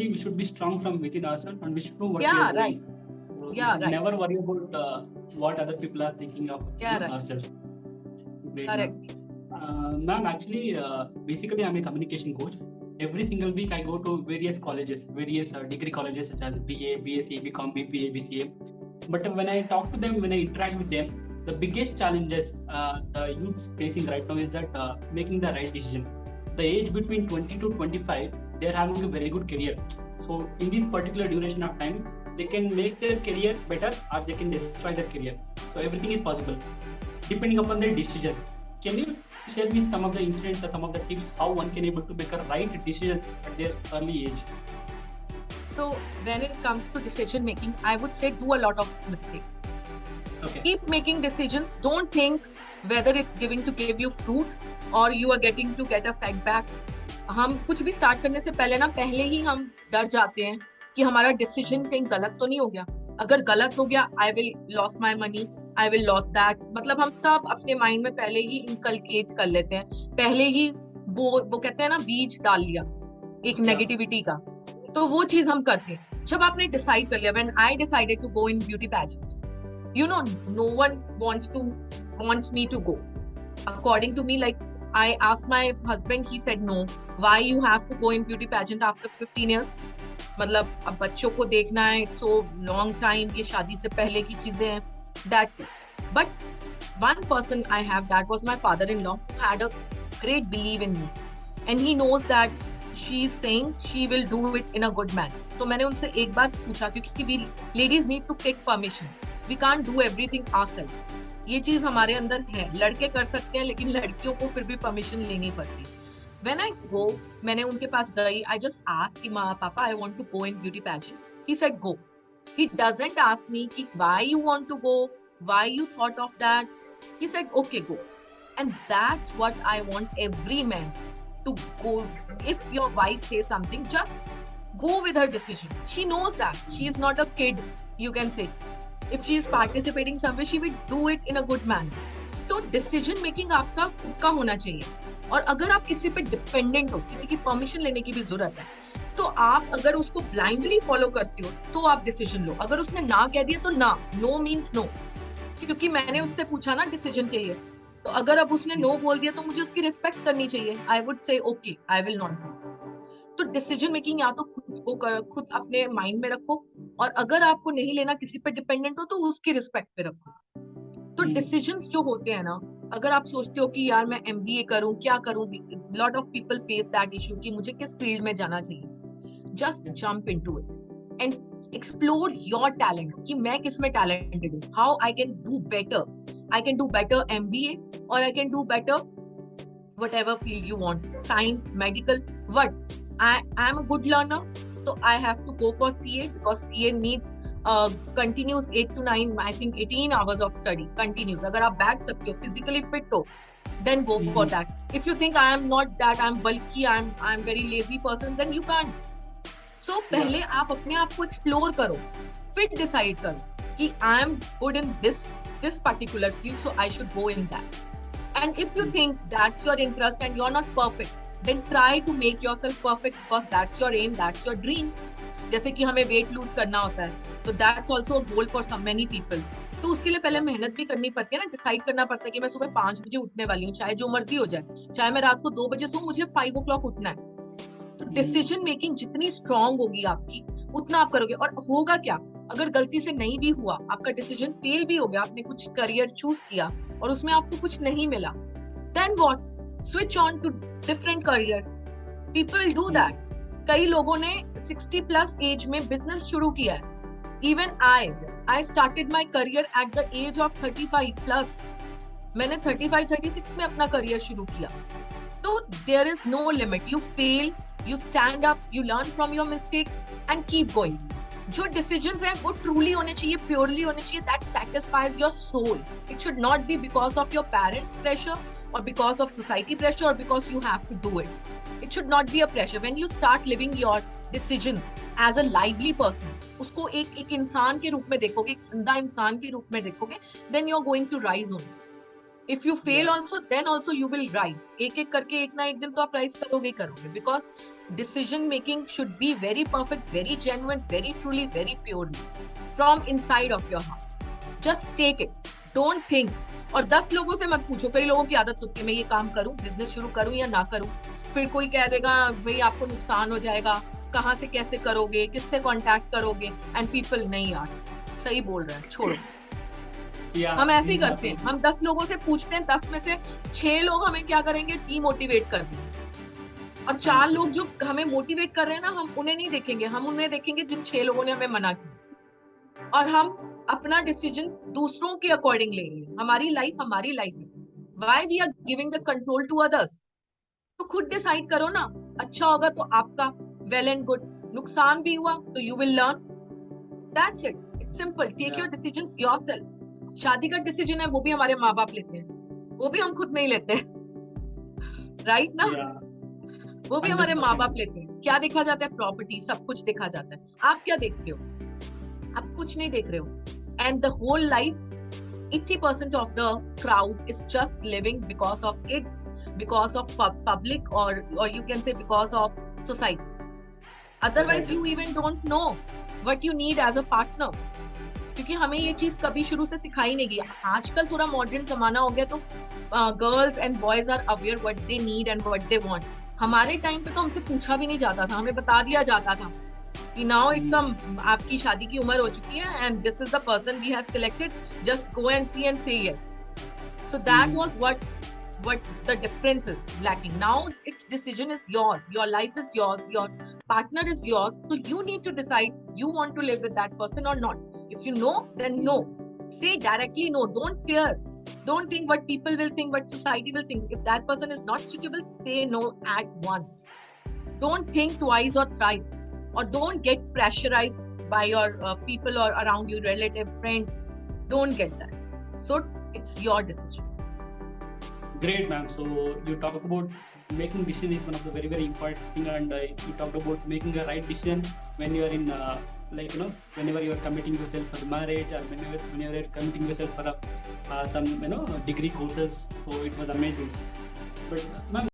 we should be strong from within ourselves, and we should know what we Yeah, are doing. right. So we Yeah, should right. never worry about what other people are thinking of Yeah, right. ourselves. Great, ma'am. Correct. Ma'am, actually, basically, I'm a communication coach. Every single week, I go to various colleges, various degree colleges such as BA, BSc, BCom, BPA, BCA. But when I talk to them, when I interact with them, the biggest challenges the youths facing right now is that making the right decision. The age between 20 to 25, they're having a very good career. So in this particular duration of time, they can make their career better or they can destroy their career. So everything is possible depending upon their decision. Can you share me some of the incidents or some of the tips how one can able to make a right decision at their early age? So when it comes to decision making, I would say do a lot of mistakes. Okay. Keep making decisions. Don't think whether it's giving to give you fruit or you are getting to get a setback. हम कुछ भी start करने से पहले ना पहले ही हम डर जाते हैं कि हमारा डिसीजन कहीं गलत तो नहीं हो गया. अगर गलत हो गया, I will loss my money, I will loss that. मतलब हम सब अपने माइंड में पहले ही इनकलकेट कर लेते हैं, पहले ही वो कहते हैं ना बीज डाल लिया एक नेगेटिविटी का. तो वो चीज हम करते हैं. जब आपने डिसाइड कर लिया, when I decided to go in beauty pageant, you know, no one wants me to go. According to me, like I asked my husband, he said no. Why you have to go in beauty pageant after 15 years? मतलब अब बच्चों को देखना है, it's so long time, ये शादी से पहले की चीजें हैं. That's it. But one person I have, that was my father-in-law, who had a great belief in me, and he knows that she is saying she will do it in a good manner. तो मैंने उनसे एक बार पूछा, क्योंकि we ladies need to take permission. We can't do everything ourselves. ये चीज हमारे अंदर है. लड़के कर सकते हैं लेकिन लड़कियों को फिर भी परमिशन लेनी पड़ती है. When I go, मैंने उनके पास गई. I just asked कि माँ पापा, I want to go in beauty pageant. He said go. He doesn't ask me कि why you want to go, why you thought of that. He said okay, go. And that's what I want every man to go. If your wife says something, just go with her decision. She knows that she is not a kid, you can say. If she is participating somewhere, she will do it in a good manner. तो decision making आपका खुद का होना चाहिए. और अगर आप किसी पे डिपेंडेंट हो, किसी की परमिशन लेने की भी जरूरत है, तो आप अगर उसको ब्लाइंडली फॉलो करते हो तो आप डिसीजन लो. अगर उसने ना कह दिया तो ना, नो मीन्स नो. क्योंकि मैंने उससे पूछा ना डिसीजन के लिए, तो अगर अब उसने नो बोल दिया तो मुझे उसकी रिस्पेक्ट करनी चाहिए. I would say okay, I will not do. तो डिसीजन मेकिंग या तो खुद अपने माइंड में रखो, और अगर आपको नहीं लेना, किसी पे डिपेंडेंट हो, तो उसकी रिस्पेक्ट पे रखो. तो डिसीजंस जो होते हैं ना, अगर आप सोचते हो कि यार मैं एमबीए करूं, क्या करूं, lot of people face that issue कि मुझे किस फील्ड में जाना चाहिए. Just jump into it and explore your talent कि मैं किस में टैलेंटेड हूं. How I can do better. I can do better MBA, और I can do better whatever field you want, science, medical, what. I am a good learner, so I have to go for CA because CA needs continuous 8 to 9, I think 18 hours of study continuous. अगर आप बैठ सकते हो, physically fit हो, then go for that. If you think I am not that, I'm bulky, I'm very lazy person, then you can't. So पहले आप अपने आप को explore करो, फिर decide करो कि I am good in this particular field, so I should go in that. And if you think that's your interest and you're not perfect, then try to make yourself perfect because that's your aim, that's your dream. जैसे कि हमें weight lose करना होता है, तो that's also a goal for some many people. तो उसके लिए पहले मेहनत भी करनी पड़ती है ना. डिसाइड करना पड़ता है कि मैं सुबह 5 बजे उठने वाली हूँ, चाहे जो मर्जी हो जाए, चाहे मैं रात को 2 बजे सोऊं, मुझे 5 o'clock उठना है. तो डिसीजन मेकिंग जितनी स्ट्रांग होगी आपकी, उतना आप करोगे. और होगा क्या, अगर गलती से नहीं भी हुआ, आपका डिसीजन फेल भी हो गया, आपने कुछ करियर चूज किया और उसमें आपको कुछ नहीं मिला, then what? Switch on to different career. People do that. कई लोगों ने 60 plus एज में बिजनेस शुरू किया है. Even I started my career at the age of 35 plus. मैंने 35-36 में अपना करियर शुरू किया. तो there is no limit. You fail, you stand up, you learn from your mistakes and keep going. जो डिसीजंस हैं वो ट्रूली होने चाहिए, प्योरली होने चाहिए, that satisfies your soul. It should not be because of your parents pressure or because of society pressure or because you have to do it. It should not be a pressure. When you start living your decisions as a lively person, उसको एक इंसान के रूप में देखोगे, एक जिंदा इंसान के रूप में देखोगे, then you're going to rise only. If you fail also, then also you will rise. एक एक करके एक ना एक दिन तो आप rise करोगे. Because decision making should be very perfect, very genuine, very truly, very purely from inside of your heart. Just take it. Don't think. और 10 लोगों से मत पूछो. कई लोगों की आदत होती है मैं ये काम करूं, बिजनेस शुरू करूं या ना करूं. फिर कोई कह देगा भाई आपको नुकसान हो जाएगा, कहाँ से कैसे करोगे, किससे कांटेक्ट करोगे, एंड पीपल नहीं यार सही बोल रहा है, छोड़ो. हम ऐसे ही करते हैं. हम 10 लोगों से पूछते हैं, 10 में से 6 लोग हमें क्या करेंगे, डीमोटिवेट कर देंगे. और 4 लोग जो हमें मोटिवेट कर रहे हैं ना, हम उन्हें नहीं देखेंगे, हम उन्हें देखेंगे जिन 6 लोगों ने हमें मना किया. और हम अपना डिसीजंस दूसरों के अकॉर्डिंग ले रहे हैं. हमारी लाइफ है. Why we are giving the control to others? तो खुद डिसाइड करो ना. अच्छा होगा तो आपका वेल एंड गुड, नुकसान भी हुआ तो you will learn. That's it. It's simple. Take your decisions yourself. शादी का डिसीजन है वो भी हमारे माँ बाप लेते हैं, वो भी हम खुद नहीं लेते. राइट ना? वो भी हमारे माँ बाप लेते हैं. क्या देखा जाता है? प्रॉपर्टी, सब कुछ देखा जाता है. आप क्या देखते हो? आप कुछ नहीं देख रहे हो. And the whole life 80% of the crowd is just living because of kids, because of public, or you can say because of society. Otherwise you even don't know what you need as a partner. क्योंकि हमें ये चीज कभी शुरू से सिखाई नहीं गई. आजकल थोड़ा मॉडर्न जमाना हो गया तो girls and boys are aware what they need and what they want. हमारे टाइम पे तो हमसे पूछा भी नहीं जाता था, हमें बता दिया जाता था कि नाउ इट्स आपकी शादी की उम्र हो चुकी है and this is the person we have selected, just go and see and say yes. So that was what the difference is lacking. Now its decision is yours, your life is yours, your partner is yours, so you need to decide you want to live with that person or not. If you know, then no. Say directly no. Don't fear. Don't think what people will think, what society will think. If that person is not suitable, say no at once. Don't think twice or thrice, or don't get pressurized by your people or around you, relatives, friends. Don't get that. So it's your decision. Great, ma'am. So you talk about making decision is one of the very, very important thing, and you talked about making a right decision when you are in whenever you are committing yourself for the marriage, or whenever you are committing yourself for some degree courses. So it was amazing. But ma'am,